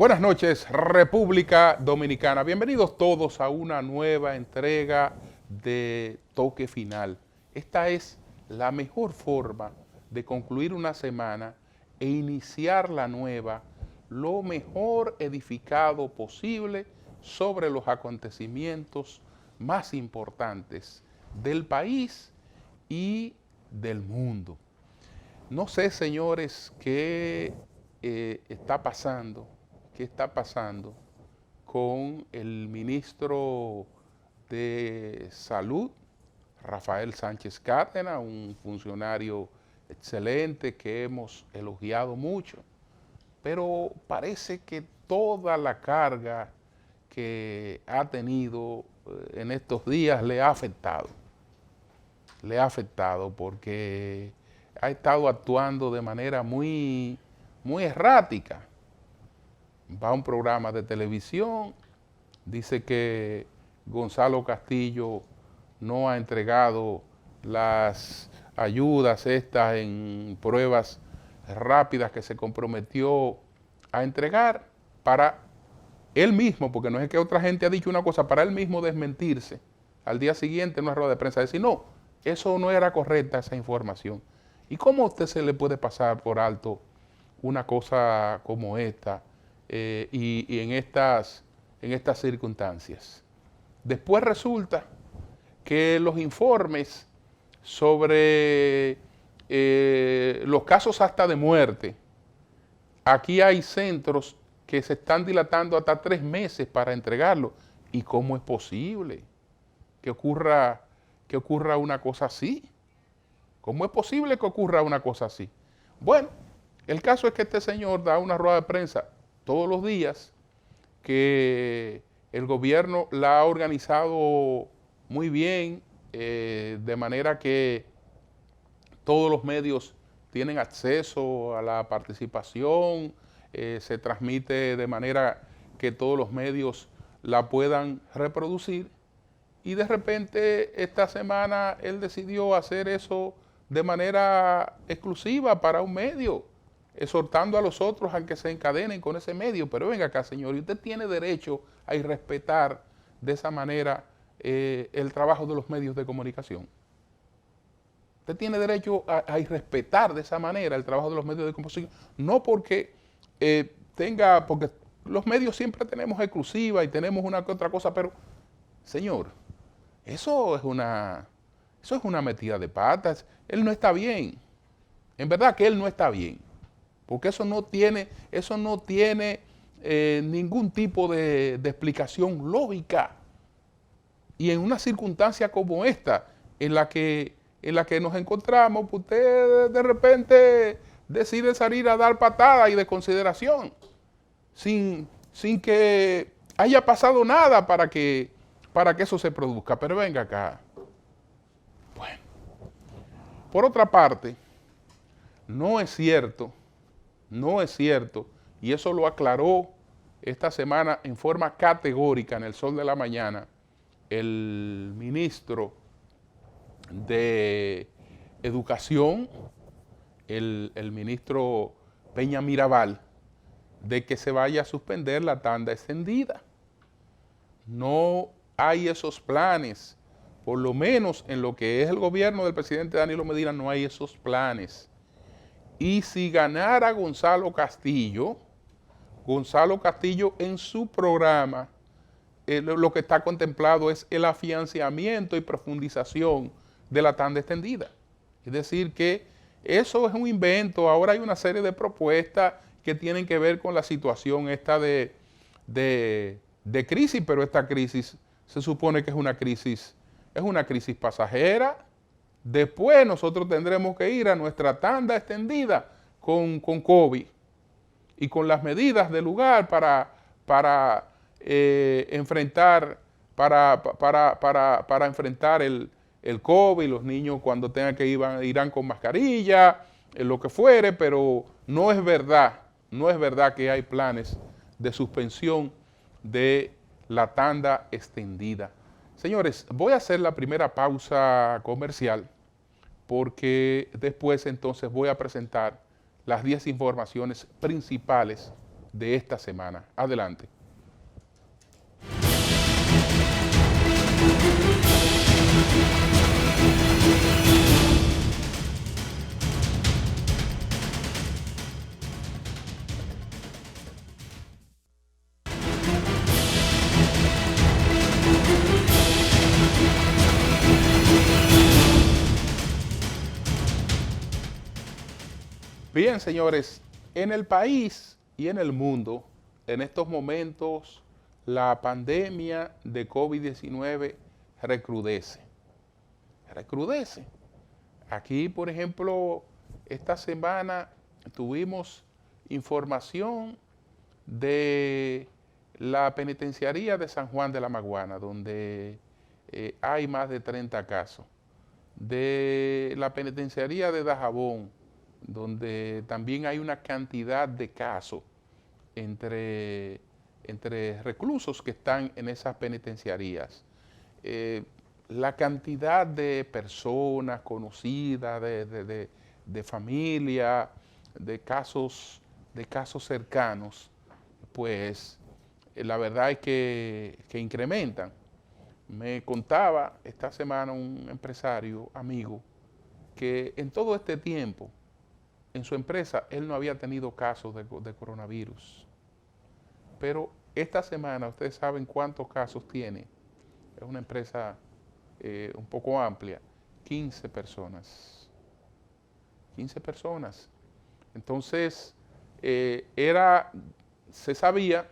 Buenas noches, República Dominicana. Bienvenidos todos a una nueva entrega de Toque Final. Esta es la mejor forma de concluir una semana e iniciar la nueva lo mejor edificado posible sobre los acontecimientos más importantes del país y del mundo. No sé, señores, qué está pasando con el ministro de Salud, Rafael Sánchez Cárdenas, un funcionario excelente que hemos elogiado mucho, pero parece que toda la carga que ha tenido en estos días le ha afectado porque ha estado actuando de manera muy errática. Va a un programa de televisión, dice que Gonzalo Castillo no ha entregado las ayudas estas en pruebas rápidas que se comprometió a entregar para él mismo, porque no es que otra gente ha dicho una cosa, para él mismo desmentirse al día siguiente en una rueda de prensa, decir, no, eso no era correcta esa información. ¿Y cómo a usted se le puede pasar por alto una cosa como esta y en estas circunstancias? Después resulta que los informes sobre los casos hasta de muerte, aquí hay centros que se están dilatando hasta 3 meses para entregarlo. ¿Y cómo es posible que ocurra una cosa así? ¿Cómo es posible que ocurra una cosa así? Bueno, el caso es que este señor da una rueda de prensa todos los días, que el gobierno la ha organizado muy bien, de manera que todos los medios tienen acceso a la participación, se transmite de manera que todos los medios la puedan reproducir, y de repente esta semana él decidió hacer eso de manera exclusiva para un medio, exhortando a los otros a que se encadenen con ese medio. Pero venga acá, señor, y usted tiene derecho a irrespetar de esa manera el trabajo de los medios de comunicación. Usted tiene derecho a irrespetar de esa manera el trabajo de los medios de comunicación, no porque porque los medios siempre tenemos exclusiva y tenemos una que otra cosa, pero, señor, eso es una metida de patas. Él no está bien. En verdad que él no está bien. Porque eso no tiene ningún tipo de explicación lógica. Y en una circunstancia como esta, en la que nos encontramos, pues usted de repente decide salir a dar patadas y de consideración, sin que haya pasado nada para que eso se produzca. Pero venga acá. Bueno, por otra parte, no es cierto, y eso lo aclaró esta semana en forma categórica en El Sol de la Mañana el ministro de Educación, el ministro Peña Mirabal, de que se vaya a suspender la tanda extendida. No hay esos planes, por lo menos en lo que es el gobierno del presidente Danilo Medina, no hay esos planes. Y si ganara Gonzalo Castillo en su programa, lo que está contemplado es el afianzamiento y profundización de la tanda extendida. Es decir, que eso es un invento. Ahora hay una serie de propuestas que tienen que ver con la situación esta de crisis, pero esta crisis se supone que es una crisis pasajera. Después nosotros tendremos que ir a nuestra tanda extendida con COVID y con las medidas del lugar para enfrentar el COVID. Los niños cuando tengan que irán con mascarilla, lo que fuere, pero no es verdad que hay planes de suspensión de la tanda extendida. Señores, voy a hacer la primera pausa comercial porque después entonces voy a presentar las 10 informaciones principales de esta semana. Adelante. Bien, señores, en el país y en el mundo, en estos momentos, la pandemia de COVID-19 recrudece. Recrudece. Aquí, por ejemplo, esta semana tuvimos información de la penitenciaría de San Juan de la Maguana, donde hay más de 30 casos. De la penitenciaría de Dajabón, donde también hay una cantidad de casos entre reclusos que están en esas penitenciarías. La cantidad de personas conocidas, de familia, de casos cercanos, pues la verdad es que incrementan. Me contaba esta semana un empresario, amigo, que en todo este tiempo, en su empresa, él no había tenido casos de coronavirus. Pero esta semana, ustedes saben cuántos casos tiene. Es una empresa un poco amplia. 15 personas. 15 personas. Entonces, se sabía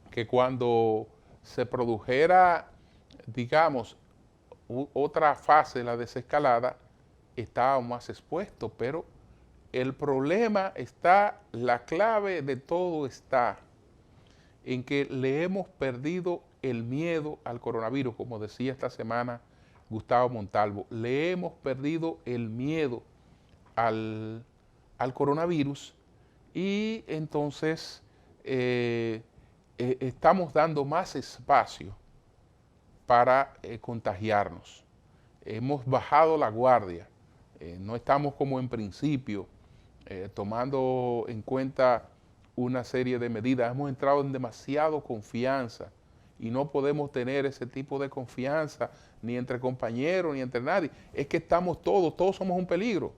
que cuando se produjera, digamos, otra fase de la desescalada, estábamos más expuestos, pero el problema está, la clave de todo está en que le hemos perdido el miedo al coronavirus, como decía esta semana Gustavo Montalvo, le hemos perdido el miedo al coronavirus y entonces estamos dando más espacio para contagiarnos. Hemos bajado la guardia, no estamos como en principio tomando en cuenta una serie de medidas. Hemos entrado en demasiado confianza y no podemos tener ese tipo de confianza ni entre compañeros ni entre nadie. Es que estamos todos somos un peligro.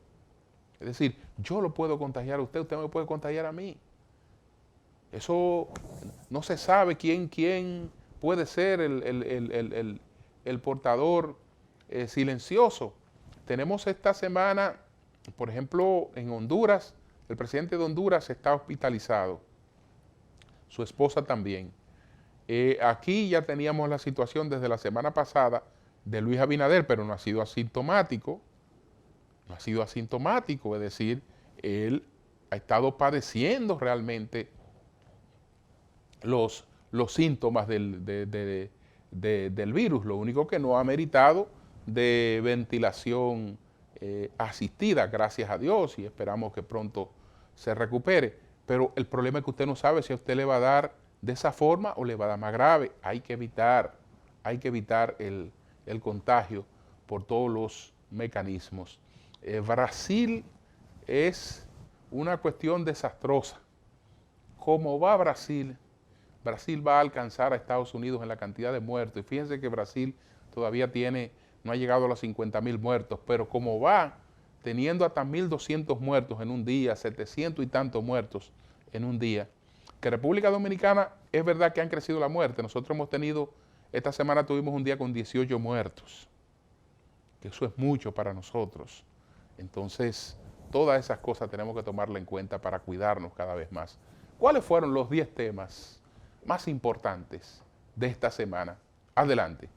Es decir, yo lo puedo contagiar a usted, usted me puede contagiar a mí. Eso no se sabe quién puede ser el portador silencioso. Tenemos esta semana, por ejemplo, en Honduras, el presidente de Honduras está hospitalizado, su esposa también. Aquí ya teníamos la situación desde la semana pasada de Luis Abinader, pero no ha sido asintomático, es decir, él ha estado padeciendo realmente los síntomas del virus, lo único que no ha meritado de ventilación asistida, gracias a Dios, y esperamos que pronto se recupere. Pero el problema es que usted no sabe si a usted le va a dar de esa forma o le va a dar más grave. Hay que evitar el contagio por todos los mecanismos. Brasil es una cuestión desastrosa. ¿Cómo va Brasil? Brasil va a alcanzar a Estados Unidos en la cantidad de muertos. Y fíjense que Brasil todavía no ha llegado a los 50,000 muertos, pero como va teniendo hasta 1,200 muertos en un día, 700 y tantos muertos en un día, que República Dominicana es verdad que han crecido la muerte. Nosotros esta semana tuvimos un día con 18 muertos, que eso es mucho para nosotros. Entonces, todas esas cosas tenemos que tomarlas en cuenta para cuidarnos cada vez más. ¿Cuáles fueron los 10 temas más importantes de esta semana? Adelante.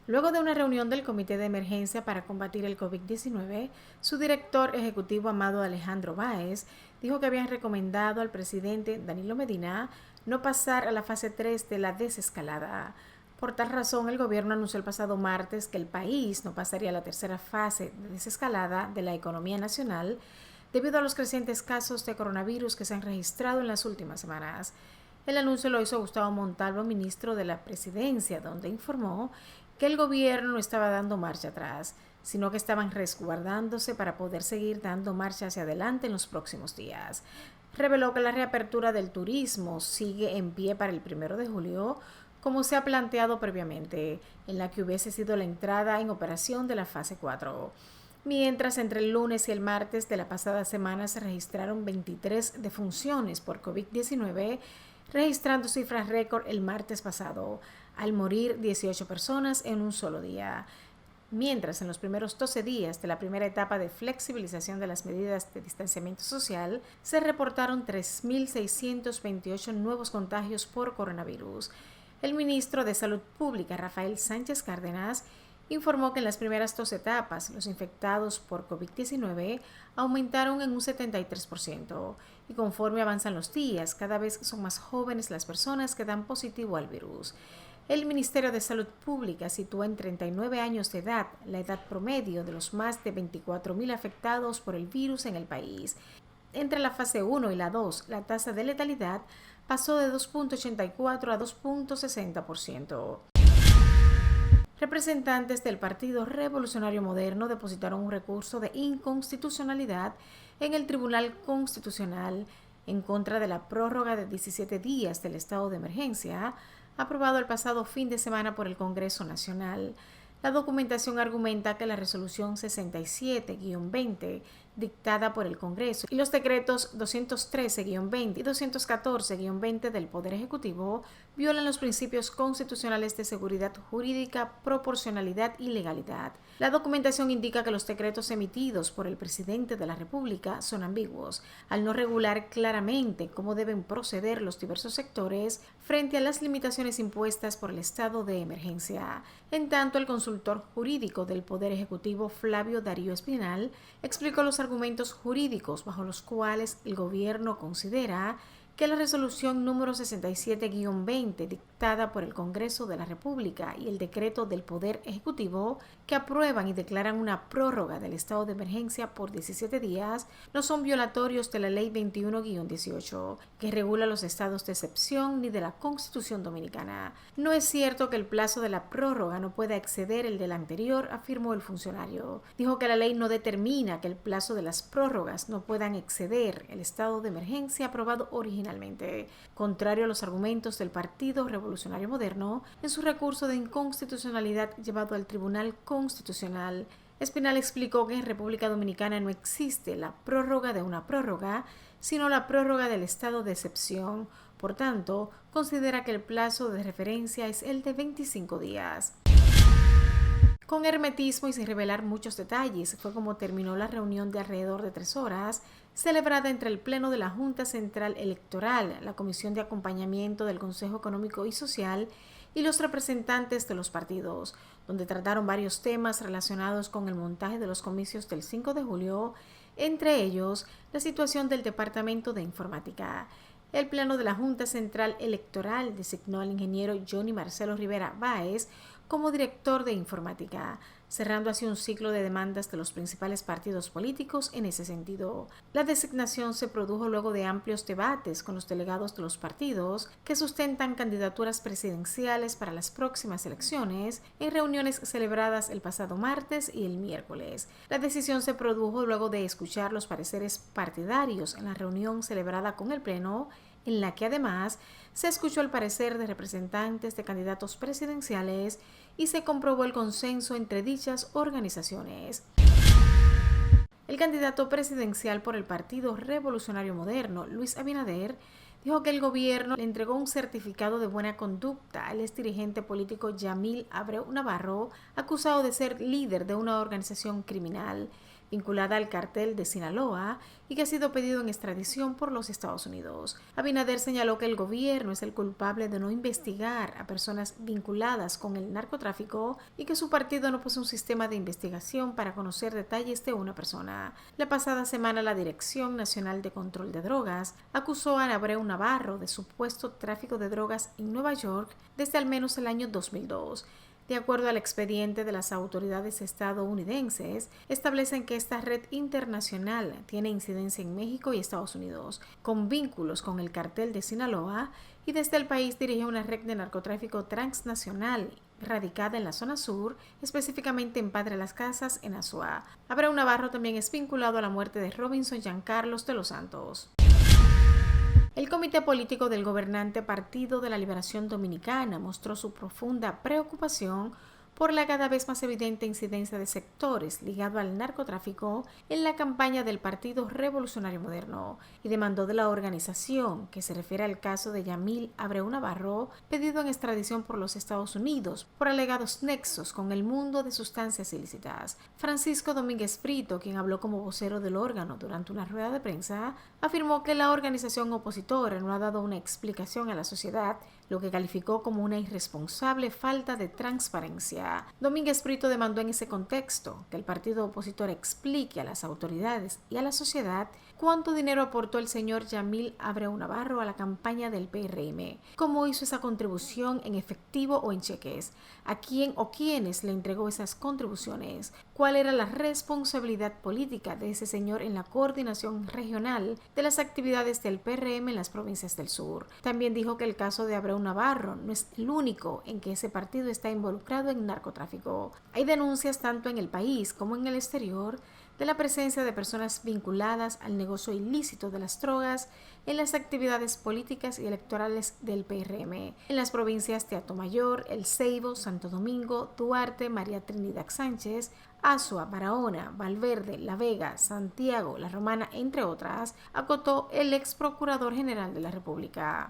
Luego de una reunión del Comité de Emergencia para combatir el COVID-19, su director ejecutivo Amado Alejandro Báez dijo que habían recomendado al presidente Danilo Medina no pasar a la fase 3 de la desescalada. Por tal razón, el gobierno anunció el pasado martes que el país no pasaría a la tercera fase de desescalada de la economía nacional debido a los crecientes casos de coronavirus que se han registrado en las últimas semanas. El anuncio lo hizo Gustavo Montalvo, ministro de la Presidencia, donde informó que el gobierno no estaba dando marcha atrás, sino que estaban resguardándose para poder seguir dando marcha hacia adelante en los próximos días. Reveló que la reapertura del turismo sigue en pie para el 1 de julio, como se ha planteado previamente, en la que hubiese sido la entrada en operación de la fase 4. Mientras entre el lunes y el martes de la pasada semana se registraron 23 defunciones por COVID-19, registrando cifras récord el martes pasado, al morir 18 personas en un solo día. Mientras en los primeros 12 días de la primera etapa de flexibilización de las medidas de distanciamiento social, se reportaron 3.628 nuevos contagios por coronavirus. El ministro de Salud Pública, Rafael Sánchez Cárdenas, informó que en las primeras 2 etapas los infectados por COVID-19 aumentaron en un 73% y conforme avanzan los días, cada vez son más jóvenes las personas que dan positivo al virus. El Ministerio de Salud Pública sitúa en 39 años de edad la edad promedio de los más de 24.000 afectados por el virus en el país. Entre la fase 1 y la 2, la tasa de letalidad pasó de 2.84 a 2.60%. Representantes del Partido Revolucionario Moderno depositaron un recurso de inconstitucionalidad en el Tribunal Constitucional en contra de la prórroga de 17 días del estado de emergencia aprobado el pasado fin de semana por el Congreso Nacional. La documentación argumenta que la resolución 67-20 dictada por el Congreso y los decretos 213-20 y 214-20 del Poder Ejecutivo violan los principios constitucionales de seguridad jurídica, proporcionalidad y legalidad. La documentación indica que los decretos emitidos por el presidente de la República son ambiguos, al no regular claramente cómo deben proceder los diversos sectores frente a las limitaciones impuestas por el estado de emergencia. En tanto, el consultor jurídico del Poder Ejecutivo, Flavio Darío Espinal, explicó los argumentos jurídicos bajo los cuales el gobierno considera que la resolución número 67-20 dictada por el Congreso de la República y el decreto del Poder Ejecutivo que aprueban y declaran una prórroga del estado de emergencia por 17 días no son violatorios de la Ley 21-18 que regula los estados de excepción ni de la Constitución Dominicana. No es cierto que el plazo de la prórroga no pueda exceder el del anterior, afirmó el funcionario. Dijo que la ley no determina que el plazo de las prórrogas no puedan exceder el estado de emergencia aprobado originalmente. Contrario a los argumentos del Partido Revolucionario Moderno en su recurso de inconstitucionalidad llevado al Tribunal Constitucional, Espinal explicó que en República Dominicana no existe la prórroga de una prórroga, sino la prórroga del estado de excepción. Por tanto, considera que el plazo de referencia es el de 25 días. Con hermetismo y sin revelar muchos detalles, fue como terminó la reunión de alrededor de 3 horas, celebrada entre el Pleno de la Junta Central Electoral, la Comisión de Acompañamiento del Consejo Económico y Social y los representantes de los partidos, donde trataron varios temas relacionados con el montaje de los comicios del 5 de julio, entre ellos la situación del Departamento de Informática. El Pleno de la Junta Central Electoral designó al ingeniero Johnny Marcelo Rivera Báez como director de informática, cerrando así un ciclo de demandas de los principales partidos políticos en ese sentido. La designación se produjo luego de amplios debates con los delegados de los partidos que sustentan candidaturas presidenciales para las próximas elecciones en reuniones celebradas el pasado martes y el miércoles. La decisión se produjo luego de escuchar los pareceres partidarios en la reunión celebrada con el Pleno, en la que además se escuchó el parecer de representantes de candidatos presidenciales y se comprobó el consenso entre dichas organizaciones. El candidato presidencial por el Partido Revolucionario Moderno, Luis Abinader, dijo que el gobierno le entregó un certificado de buena conducta al exdirigente político Yamil Abreu Navarro, acusado de ser líder de una organización criminal vinculada al cartel de Sinaloa y que ha sido pedido en extradición por los Estados Unidos. Abinader señaló que el gobierno es el culpable de no investigar a personas vinculadas con el narcotráfico y que su partido no posee un sistema de investigación para conocer detalles de una persona. La pasada semana, la Dirección Nacional de Control de Drogas acusó a Abreu Navarro de supuesto tráfico de drogas en Nueva York desde al menos el año 2002. De acuerdo al expediente de las autoridades estadounidenses, establecen que esta red internacional tiene incidencia en México y Estados Unidos, con vínculos con el cartel de Sinaloa, y desde el país dirige una red de narcotráfico transnacional radicada en la zona sur, específicamente en Padre Las Casas, en Azua. Abreu Navarro también es vinculado a la muerte de Robinson Giancarlos de los Santos. El comité político del gobernante Partido de la Liberación Dominicana mostró su profunda preocupación por la cada vez más evidente incidencia de sectores ligados al narcotráfico en la campaña del Partido Revolucionario Moderno y demandó de la organización, que se refiere al caso de Yamil Abreu Navarro, pedido en extradición por los Estados Unidos por alegados nexos con el mundo de sustancias ilícitas. Francisco Domínguez Brito, quien habló como vocero del órgano durante una rueda de prensa, afirmó que la organización opositora no ha dado una explicación a la sociedad, lo que calificó como una irresponsable falta de transparencia. Domínguez Brito demandó en ese contexto que el partido opositor explique a las autoridades y a la sociedad cuánto dinero aportó el señor Yamil Abreu Navarro a la campaña del PRM, cómo hizo esa contribución en efectivo o en cheques, a quién o quiénes le entregó esas contribuciones, cuál era la responsabilidad política de ese señor en la coordinación regional de las actividades del PRM en las provincias del sur. También dijo que el caso de Abreu Navarro no es el único en que ese partido está involucrado en narcotráfico. Hay denuncias tanto en el país como en el exterior de la presencia de personas vinculadas al negocio ilícito de las drogas en las actividades políticas y electorales del PRM, en las provincias de Atomayor, El Ceibo, Santo Domingo, Duarte, María Trinidad Sánchez, Azua, Barahona, Valverde, La Vega, Santiago, La Romana, entre otras, acotó el ex procurador general de la República.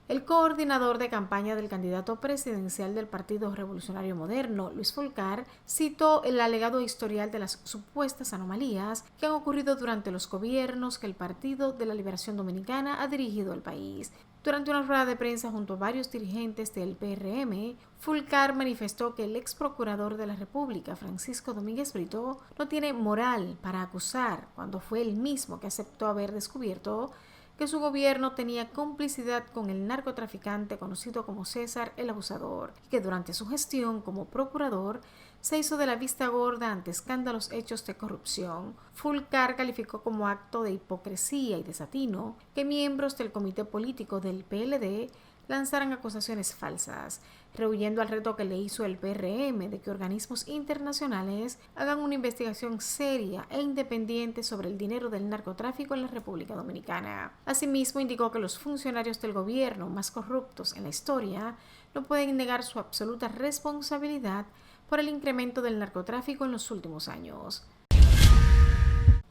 El coordinador de campaña del candidato presidencial del Partido Revolucionario Moderno, Luis Fulcar, citó el alegado historial de las supuestas anomalías que han ocurrido durante los gobiernos que el Partido de la Liberación Dominicana ha dirigido al país. Durante una rueda de prensa junto a varios dirigentes del PRM, Fulcar manifestó que el ex procurador de la República, Francisco Domínguez Brito, no tiene moral para acusar cuando fue él mismo que aceptó haber descubierto que su gobierno tenía complicidad con el narcotraficante conocido como César el Abusador y que durante su gestión como procurador se hizo de la vista gorda ante escándalos hechos de corrupción. Fulcar calificó como acto de hipocresía y desatino que miembros del comité político del PLD lanzaran acusaciones falsas, rehuyendo al reto que le hizo el PRM de que organismos internacionales hagan una investigación seria e independiente sobre el dinero del narcotráfico en la República Dominicana. Asimismo, indicó que los funcionarios del gobierno más corruptos en la historia no pueden negar su absoluta responsabilidad por el incremento del narcotráfico en los últimos años.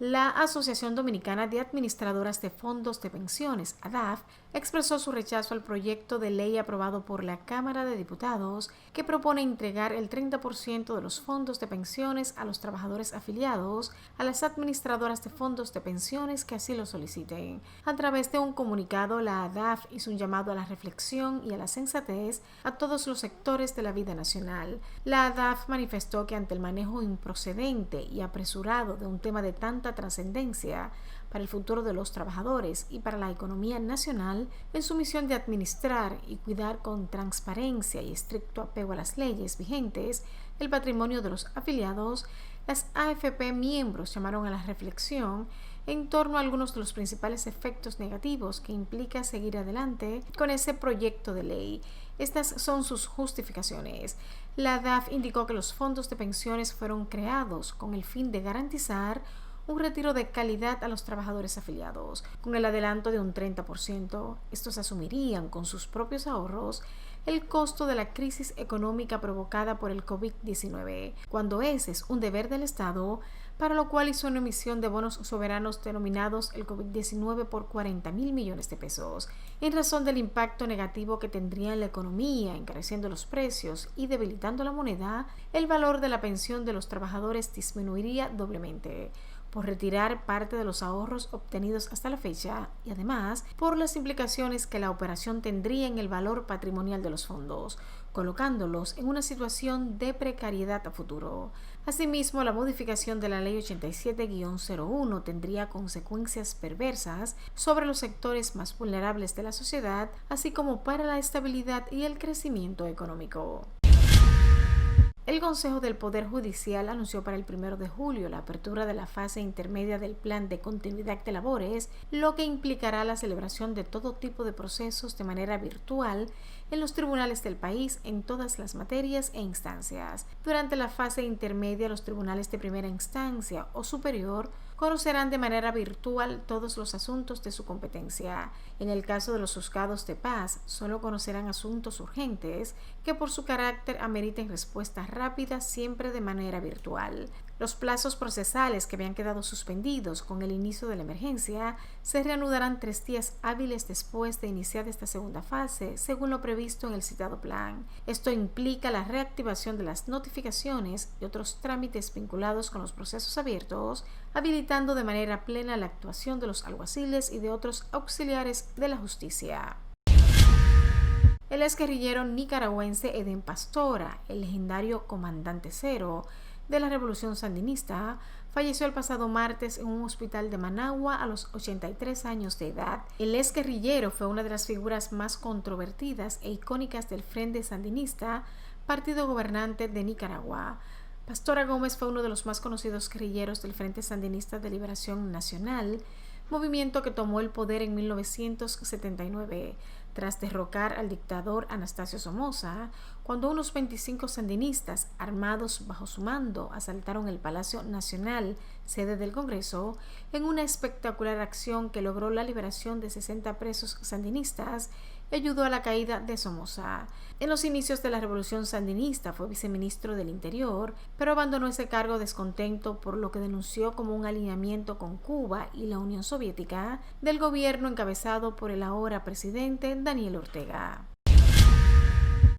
La Asociación Dominicana de Administradoras de Fondos de Pensiones, ADAF, expresó su rechazo al proyecto de ley aprobado por la Cámara de Diputados que propone entregar el 30% de los fondos de pensiones a los trabajadores afiliados a las administradoras de fondos de pensiones que así lo soliciten. A través de un comunicado, la ADAF hizo un llamado a la reflexión y a la sensatez a todos los sectores de la vida nacional. La ADAF manifestó que ante el manejo improcedente y apresurado de un tema de tanta trascendencia para el futuro de los trabajadores y para la economía nacional, en su misión de administrar y cuidar con transparencia y estricto apego a las leyes vigentes el patrimonio de los afiliados, las AFP miembros llamaron a la reflexión en torno a algunos de los principales efectos negativos que implica seguir adelante con ese proyecto de ley. Estas son sus justificaciones. La ADAF indicó que los fondos de pensiones fueron creados con el fin de garantizar un retiro de calidad a los trabajadores afiliados. Con el adelanto de un 30%, estos asumirían con sus propios ahorros el costo de la crisis económica provocada por el COVID-19, cuando ese es un deber del Estado, para lo cual hizo una emisión de bonos soberanos denominados el COVID-19 por 40,000 millones de pesos, en razón del impacto negativo que tendría en la economía, encareciendo los precios y debilitando la moneda. El valor de la pensión de los trabajadores disminuiría doblemente por retirar parte de los ahorros obtenidos hasta la fecha y además por las implicaciones que la operación tendría en el valor patrimonial de los fondos, colocándolos en una situación de precariedad a futuro. Asimismo, la modificación de la Ley 87-01 tendría consecuencias perversas sobre los sectores más vulnerables de la sociedad, así como para la estabilidad y el crecimiento económico. El Consejo del Poder Judicial anunció para el 1 de julio la apertura de la fase intermedia del Plan de Continuidad de Labores, lo que implicará la celebración de todo tipo de procesos de manera virtual en los tribunales del país en todas las materias e instancias. Durante la fase intermedia, los tribunales de primera instancia o superior conocerán de manera virtual todos los asuntos de su competencia. En el caso de los juzgados de paz, solo conocerán asuntos urgentes que por su carácter ameriten respuesta rápida siempre de manera virtual. Los plazos procesales que habían quedado suspendidos con el inicio de la emergencia se reanudarán 3 días hábiles después de iniciar esta segunda fase, según lo previsto en el citado plan. Esto implica la reactivación de las notificaciones y otros trámites vinculados con los procesos abiertos, habilitando de manera plena la actuación de los alguaciles y de otros auxiliares de la justicia. El exguerrillero nicaragüense Eden Pastora, el legendario Comandante Cero de la Revolución Sandinista, falleció el pasado martes en un hospital de Managua a los 83 años de edad. El exguerrillero fue una de las figuras más controvertidas e icónicas del Frente Sandinista, partido gobernante de Nicaragua. Pastora Gómez fue uno de los más conocidos guerrilleros del Frente Sandinista de Liberación Nacional, movimiento que tomó el poder en 1979, tras derrocar al dictador Anastasio Somoza, cuando unos 25 sandinistas armados bajo su mando asaltaron el Palacio Nacional, sede del Congreso, en una espectacular acción que logró la liberación de 60 presos sandinistas y ayudó a la caída de Somoza. En los inicios de la Revolución Sandinista fue viceministro del Interior, pero abandonó ese cargo descontento por lo que denunció como un alineamiento con Cuba y la Unión Soviética del gobierno encabezado por el ahora presidente Daniel Ortega.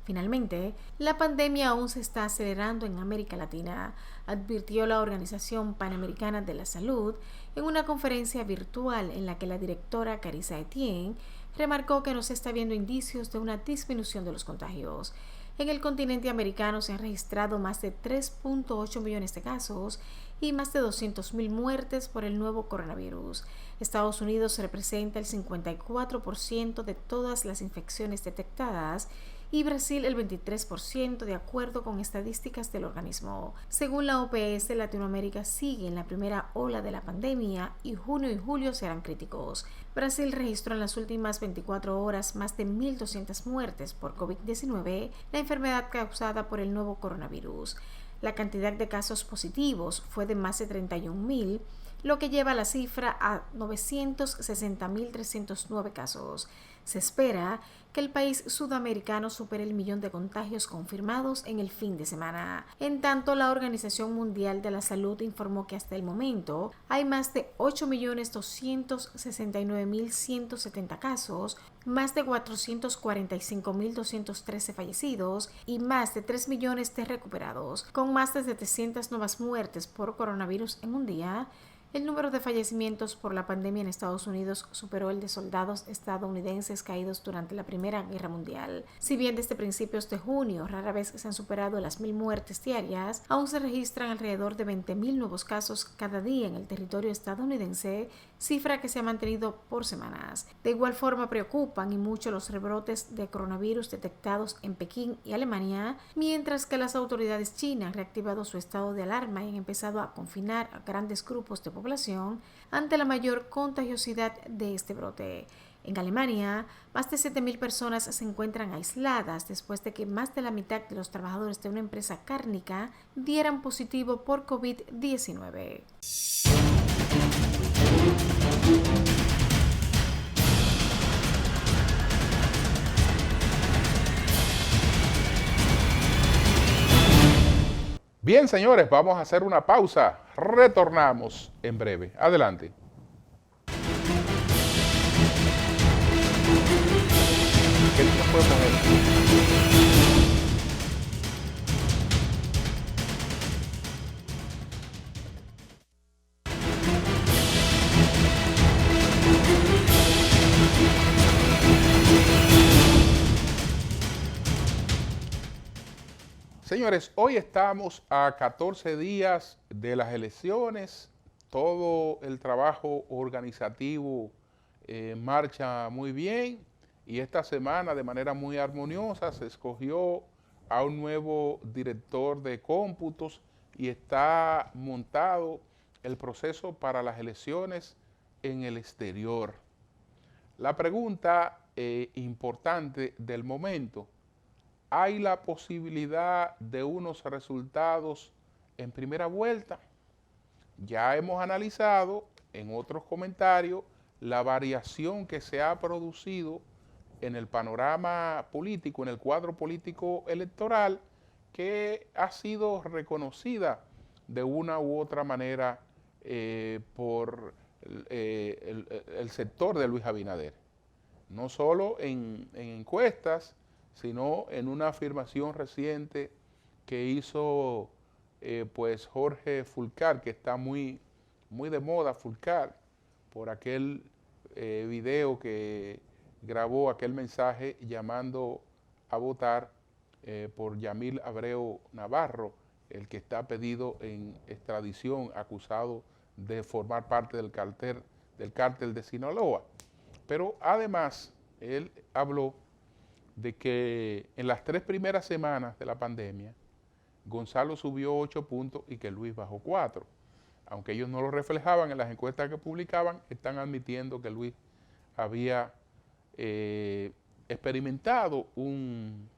Finalmente, la pandemia aún se está acelerando en América Latina, advirtió la Organización Panamericana de la Salud en una conferencia virtual en la que la directora Carissa Etienne remarcó que no se está viendo indicios de una disminución de los contagios. En el continente americano se han registrado más de 3.8 millones de casos y más de 200.000 muertes por el nuevo coronavirus. Estados Unidos representa el 54% de todas las infecciones detectadas y Brasil el 23%, de acuerdo con estadísticas del organismo. Según la OPS, Latinoamérica sigue en la primera ola de la pandemia y junio y julio serán críticos. Brasil registró en las últimas 24 horas más de 1.200 muertes por COVID-19, la enfermedad causada por el nuevo coronavirus. La cantidad de casos positivos fue de más de 31.000, lo que lleva la cifra a 960.309 casos. Se espera que el país sudamericano supere el 1.000.000 de contagios confirmados en el fin de semana. En tanto, la Organización Mundial de la Salud informó que hasta el momento hay más de 8.269.170 casos, más de 445.213 fallecidos y más de 3 millones de recuperados, con más de 700 nuevas muertes por coronavirus en un día. El número de fallecimientos por la pandemia en Estados Unidos superó el de soldados estadounidenses caídos durante la Primera Guerra Mundial. Si bien desde principios de junio rara vez se han superado las 1.000 muertes diarias, aún se registran alrededor de 20.000 nuevos casos cada día en el territorio estadounidense, cifra que se ha mantenido por semanas. De igual forma preocupan y mucho los rebrotes de coronavirus detectados en Pekín y Alemania, mientras que las autoridades chinas han reactivado su estado de alarma y han empezado a confinar a grandes grupos de población ante la mayor contagiosidad de este brote. En Alemania, más de 7.000 personas se encuentran aisladas después de que más de la mitad de los trabajadores de una empresa cárnica dieran positivo por COVID-19. Bien, señores, vamos a hacer una pausa. Retornamos en breve. Adelante. ¿Qué se puede poner? Señores, hoy estamos a 14 días de las elecciones. Todo el trabajo organizativo marcha muy bien y esta semana de manera muy armoniosa se escogió a un nuevo director de cómputos y está montado el proceso para las elecciones en el exterior. La pregunta importante del momento: ¿hay la posibilidad de unos resultados en primera vuelta? Ya hemos analizado en otros comentarios la variación que se ha producido en el panorama político, en el cuadro político electoral, que ha sido reconocida de una u otra manera por el sector de Luis Abinader. No solo en encuestas, sino en una afirmación reciente que hizo pues Jorge Fulcar, que está muy de moda Fulcar, por aquel video que grabó, aquel mensaje llamando a votar por Yamil Abreu Navarro, el que está pedido en extradición, acusado de formar parte del cártel de Sinaloa. Pero además, él habló de que en las 3 primeras semanas de la pandemia, Gonzalo subió 8 puntos y que Luis bajó 4. Aunque ellos no lo reflejaban en las encuestas que publicaban, están admitiendo que Luis había experimentado un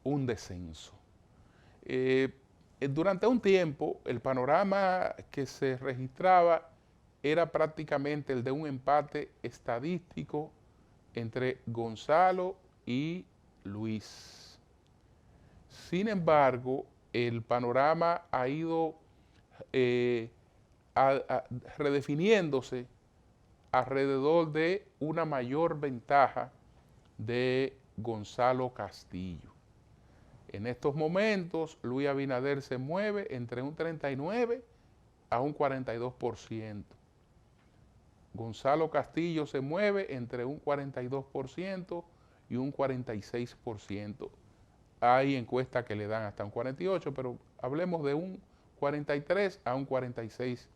descenso. Durante un tiempo, el panorama que se registraba era prácticamente el de un empate estadístico entre Gonzalo y Luis. Sin embargo, el panorama ha ido redefiniéndose alrededor de una mayor ventaja de Gonzalo Castillo. En estos momentos, Luis Abinader se mueve entre un 39 a un 42%. Gonzalo Castillo se mueve entre un 42% y un 46%. Hay encuestas que le dan hasta un 48%, pero hablemos de un 43 a un 46%.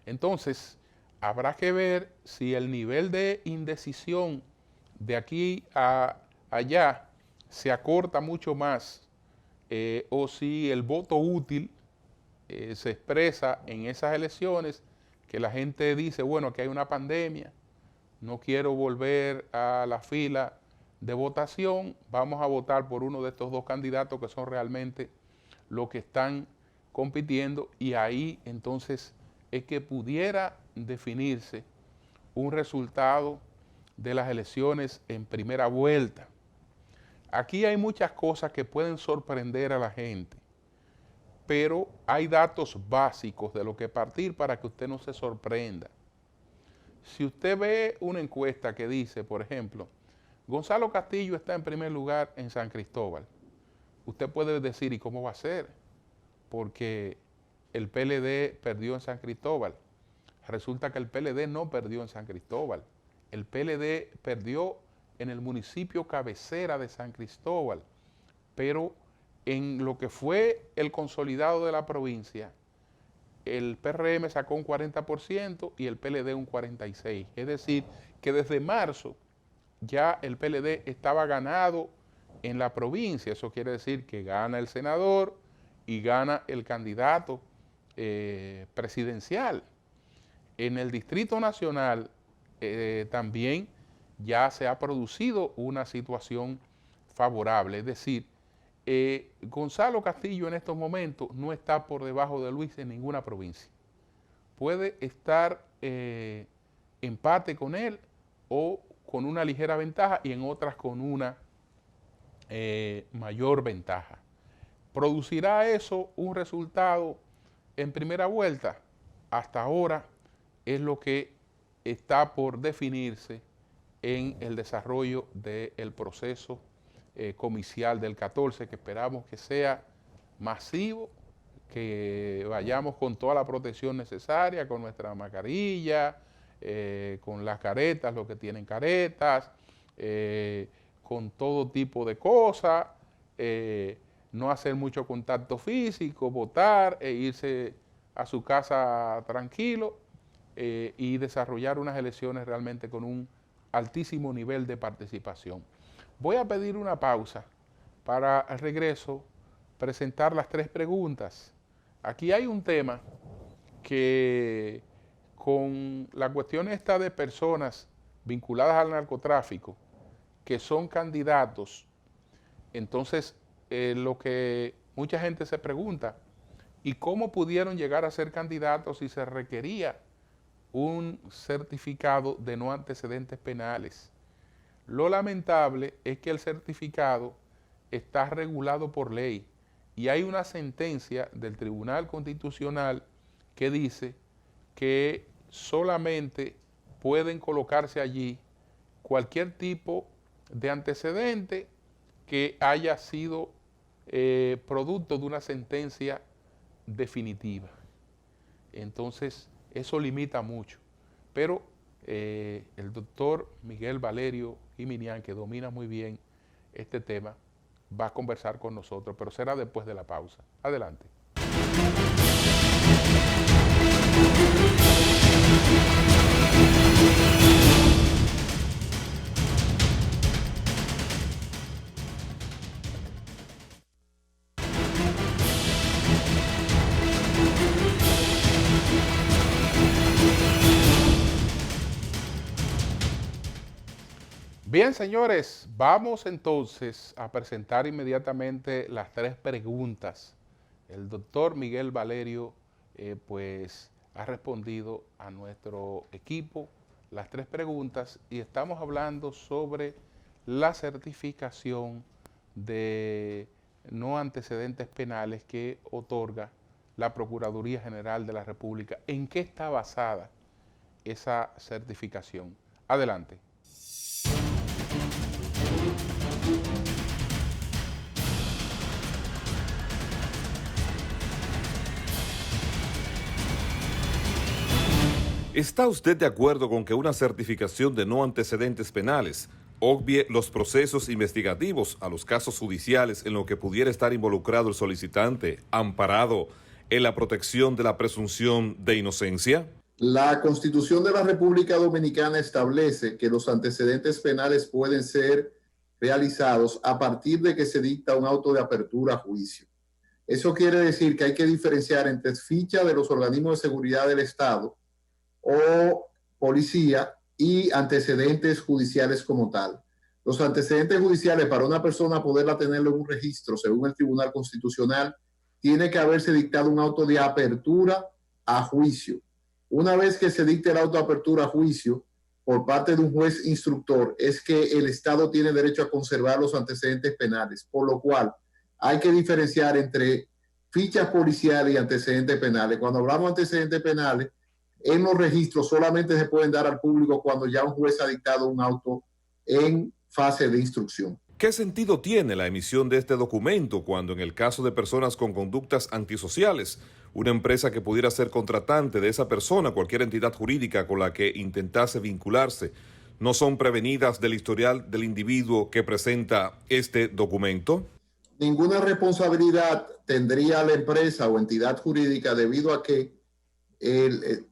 Entonces, habrá que ver si el nivel de indecisión de aquí a allá se acorta mucho más o si el voto útil se expresa en esas elecciones, que la gente dice, bueno, aquí hay una pandemia, no quiero volver a la fila de votación, vamos a votar por uno de estos dos candidatos que son realmente los que están compitiendo, y ahí entonces es que pudiera definirse un resultado de las elecciones en primera vuelta. Aquí hay muchas cosas que pueden sorprender a la gente, pero hay datos básicos de lo que partir para que usted no se sorprenda. Si usted ve una encuesta que dice, por ejemplo, Gonzalo Castillo está en primer lugar en San Cristóbal, usted puede decir, ¿y cómo va a ser? Porque el PLD perdió en San Cristóbal. Resulta que el PLD no perdió en San Cristóbal. El PLD perdió en el municipio cabecera de San Cristóbal, pero en lo que fue el consolidado de la provincia, el PRM sacó un 40% y el PLD un 46%. Es decir, que desde marzo ya el PLD estaba ganado en la provincia. Eso quiere decir que gana el senador y gana el candidato presidencial. En el Distrito Nacional también ya se ha producido una situación favorable. Es decir, Gonzalo Castillo en estos momentos no está por debajo de Luis en ninguna provincia. Puede estar empate con él o con una ligera ventaja y en otras con una mayor ventaja. ¿Producirá eso un resultado en primera vuelta? Hasta ahora es lo que está por definirse en el desarrollo del proceso comicial del 14, que esperamos que sea masivo, que vayamos con toda la protección necesaria, con nuestra mascarilla, con las caretas, los que tienen caretas, con todo tipo de cosas, no hacer mucho contacto físico, votar e irse a su casa tranquilo y desarrollar unas elecciones realmente con un altísimo nivel de participación. Voy a pedir una pausa para al regreso presentar las 3 preguntas. Aquí hay un tema que con la cuestión esta de personas vinculadas al narcotráfico que son candidatos, entonces lo que mucha gente se pregunta, ¿y cómo pudieron llegar a ser candidatos si se requería un certificado de no antecedentes penales? Lo lamentable es que el certificado está regulado por ley y hay una sentencia del Tribunal Constitucional que dice que solamente pueden colocarse allí cualquier tipo de antecedente que haya sido producto de una sentencia definitiva. Entonces, eso limita mucho. Pero el doctor Miguel Valerio Jiminián, que domina muy bien este tema, va a conversar con nosotros, pero será después de la pausa. Adelante. Bien, señores, vamos entonces a presentar inmediatamente las 3 preguntas. El doctor Miguel Valerio pues ha respondido a nuestro equipo las 3 preguntas y estamos hablando sobre la certificación de no antecedentes penales que otorga la Procuraduría General de la República. ¿En qué está basada esa certificación? Adelante. ¿Está usted de acuerdo con que una certificación de no antecedentes penales obvie los procesos investigativos a los casos judiciales en los que pudiera estar involucrado el solicitante, amparado en la protección de la presunción de inocencia? La Constitución de la República Dominicana establece que los antecedentes penales pueden ser realizados a partir de que se dicta un auto de apertura a juicio. Eso quiere decir que hay que diferenciar entre ficha de los organismos de seguridad del Estado o policía y antecedentes judiciales como tal. Los antecedentes judiciales, para una persona poderla tenerlo en un registro, según el Tribunal Constitucional, tiene que haberse dictado un auto de apertura a juicio. Una vez que se dicte el auto de apertura a juicio por parte de un juez instructor, es que el Estado tiene derecho a conservar los antecedentes penales, por lo cual hay que diferenciar entre fichas policiales y antecedentes penales. Cuando hablamos de antecedentes penales, en los registros solamente se pueden dar al público cuando ya un juez ha dictado un auto en fase de instrucción. ¿Qué sentido tiene la emisión de este documento cuando en el caso de personas con conductas antisociales, una empresa que pudiera ser contratante de esa persona, cualquier entidad jurídica con la que intentase vincularse, no son prevenidas del historial del individuo que presenta este documento? Ninguna responsabilidad tendría la empresa o entidad jurídica debido a que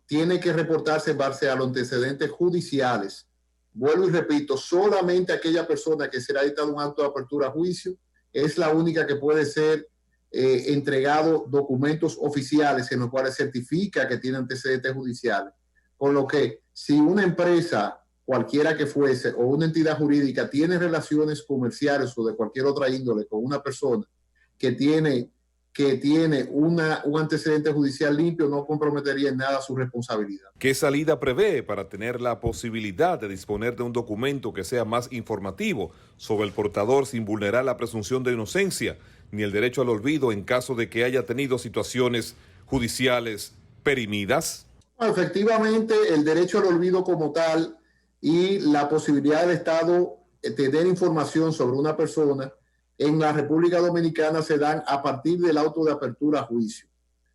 tiene que reportarse en base a los antecedentes judiciales. Vuelvo y repito, solamente aquella persona que será dictado un acto de apertura a juicio es la única que puede ser entregado documentos oficiales en los cuales certifica que tiene antecedentes judiciales. Por lo que si una empresa, cualquiera que fuese, o una entidad jurídica tiene relaciones comerciales o de cualquier otra índole con una persona que tiene un antecedente judicial limpio, no comprometería en nada su responsabilidad. ¿Qué salida prevé para tener la posibilidad de disponer de un documento que sea más informativo sobre el portador sin vulnerar la presunción de inocencia ni el derecho al olvido en caso de que haya tenido situaciones judiciales perimidas? Efectivamente, el derecho al olvido como tal y la posibilidad del Estado de tener información sobre una persona en la República Dominicana se dan a partir del auto de apertura a juicio.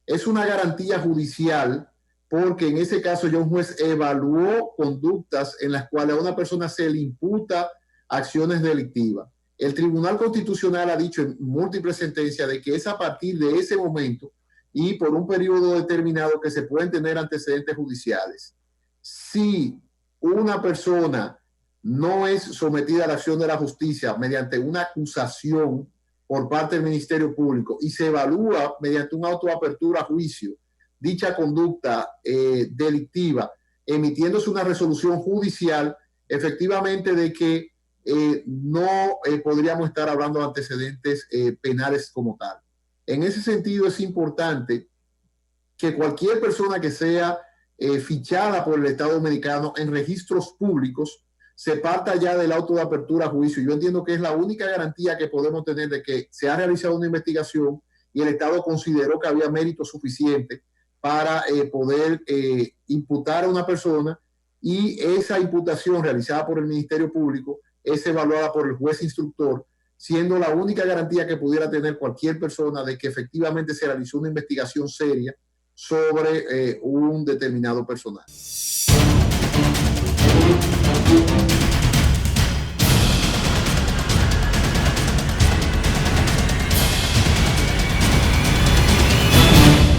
Es una garantía judicial porque en ese caso ya un juez evaluó conductas en las cuales a una persona se le imputa acciones delictivas. El Tribunal Constitucional ha dicho en múltiples sentencias de que es a partir de ese momento y por un periodo determinado que se pueden tener antecedentes judiciales. Si una persona no es sometida a la acción de la justicia mediante una acusación por parte del Ministerio Público y se evalúa mediante un auto de apertura a juicio dicha conducta delictiva, emitiéndose una resolución judicial, efectivamente de que no podríamos estar hablando de antecedentes penales como tal. En ese sentido es importante que cualquier persona que sea fichada por el Estado Dominicano en registros públicos se parta ya del auto de apertura a juicio. Yo entiendo que es la única garantía que podemos tener de que se ha realizado una investigación y el Estado consideró que había mérito suficiente para poder imputar a una persona, y esa imputación realizada por el Ministerio Público es evaluada por el juez instructor, siendo la única garantía que pudiera tener cualquier persona de que efectivamente se realizó una investigación seria sobre un determinado personaje.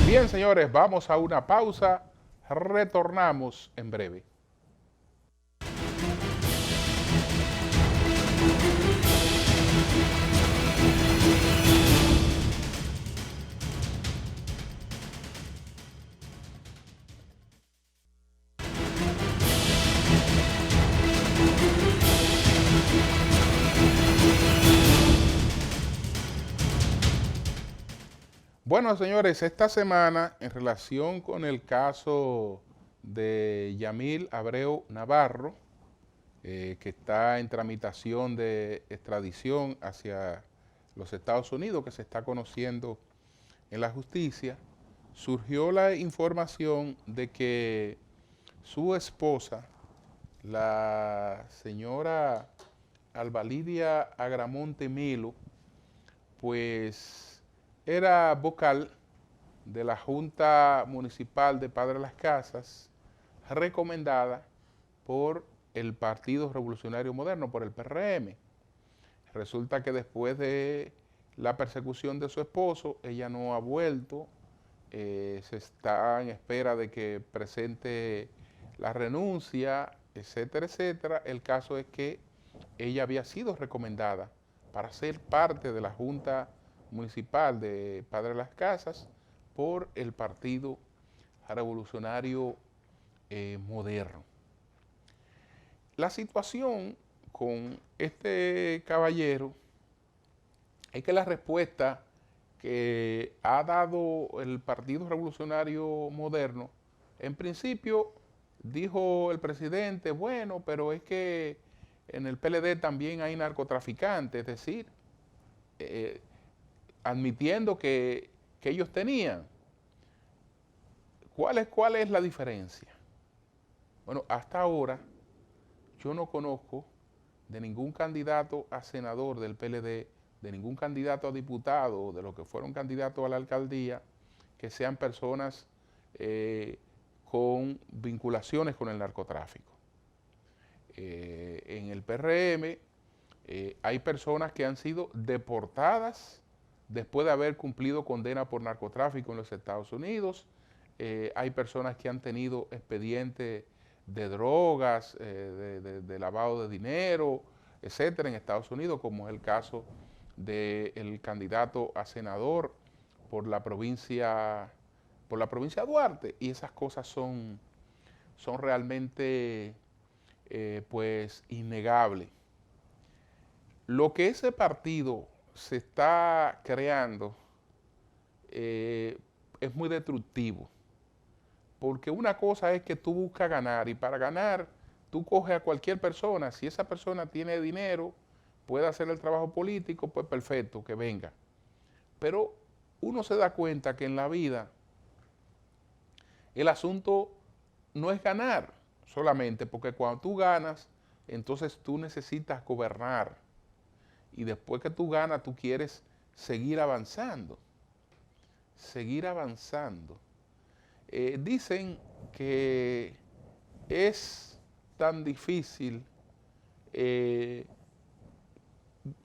Bien, señores, vamos a una pausa. Retornamos en breve. Bueno, señores, esta semana, en relación con el caso de Yamil Abreu Navarro, que está en tramitación de extradición hacia los Estados Unidos, que se está conociendo en la justicia, surgió la información de que su esposa, la señora Albalidia Agramonte Melo, pues era vocal de la Junta Municipal de Padre Las Casas, recomendada por el Partido Revolucionario Moderno, por el PRM. Resulta que después de la persecución de su esposo, ella no ha vuelto, se está en espera de que presente la renuncia, etcétera, etcétera. El caso es que ella había sido recomendada para ser parte de la Junta Municipal de Padre Las Casas por el Partido Revolucionario Moderno. La situación con este caballero es que la respuesta que ha dado el Partido Revolucionario Moderno, en principio dijo el presidente, bueno, pero es que en el PLD también hay narcotraficantes, es decir, admitiendo que ellos tenían. ¿Cuál es la diferencia? Bueno, hasta ahora yo no conozco de ningún candidato a senador del PLD, de ningún candidato a diputado, de los que fueron candidatos a la alcaldía, que sean personas con vinculaciones con el narcotráfico. En el PRM hay personas que han sido deportadas después de haber cumplido condena por narcotráfico en los Estados Unidos. Hay personas que han tenido expedientes de drogas, de lavado de dinero, etcétera, en Estados Unidos, como es el caso del candidato a senador por la provincia Duarte, y esas cosas son realmente pues innegables. Lo que ese partido se está creando es muy destructivo, porque una cosa es que tú buscas ganar, y para ganar tú coges a cualquier persona. Si esa persona tiene dinero, puede hacer el trabajo político, pues perfecto, que venga. Pero uno se da cuenta que en la vida el asunto no es ganar solamente, porque cuando tú ganas, entonces tú necesitas gobernar. Y después que tú ganas, tú quieres seguir avanzando. Seguir avanzando. Dicen que es tan difícil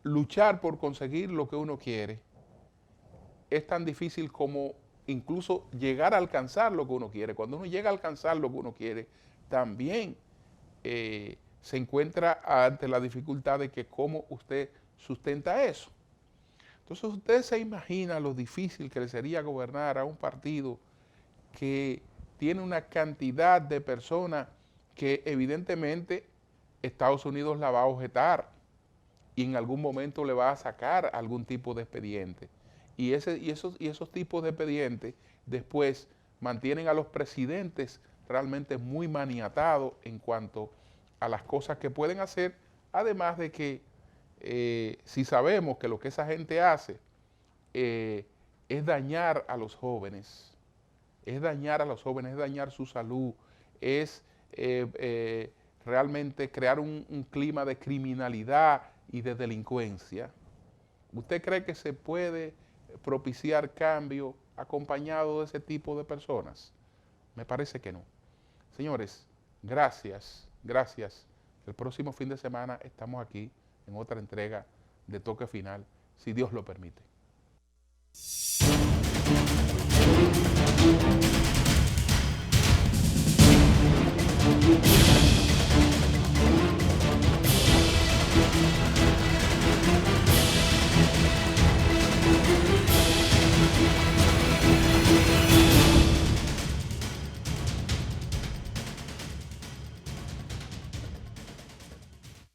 luchar por conseguir lo que uno quiere. Es tan difícil como incluso llegar a alcanzar lo que uno quiere. Cuando uno llega a alcanzar lo que uno quiere, también se encuentra ante la dificultad de que cómo usted sustenta eso. Entonces usted se imagina lo difícil que le sería gobernar a un partido que tiene una cantidad de personas que evidentemente Estados Unidos la va a objetar y en algún momento le va a sacar algún tipo de expediente. Y esos tipos de expedientes después mantienen a los presidentes realmente muy maniatados en cuanto a las cosas que pueden hacer, además de que si sabemos que lo que esa gente hace es dañar a los jóvenes, es dañar su salud, es realmente crear un clima de criminalidad y de delincuencia. ¿Usted cree que se puede propiciar cambio acompañado de ese tipo de personas? Me parece que no. Señores, gracias. El próximo fin de semana estamos aquí en otra entrega de Toque Final, si Dios lo permite.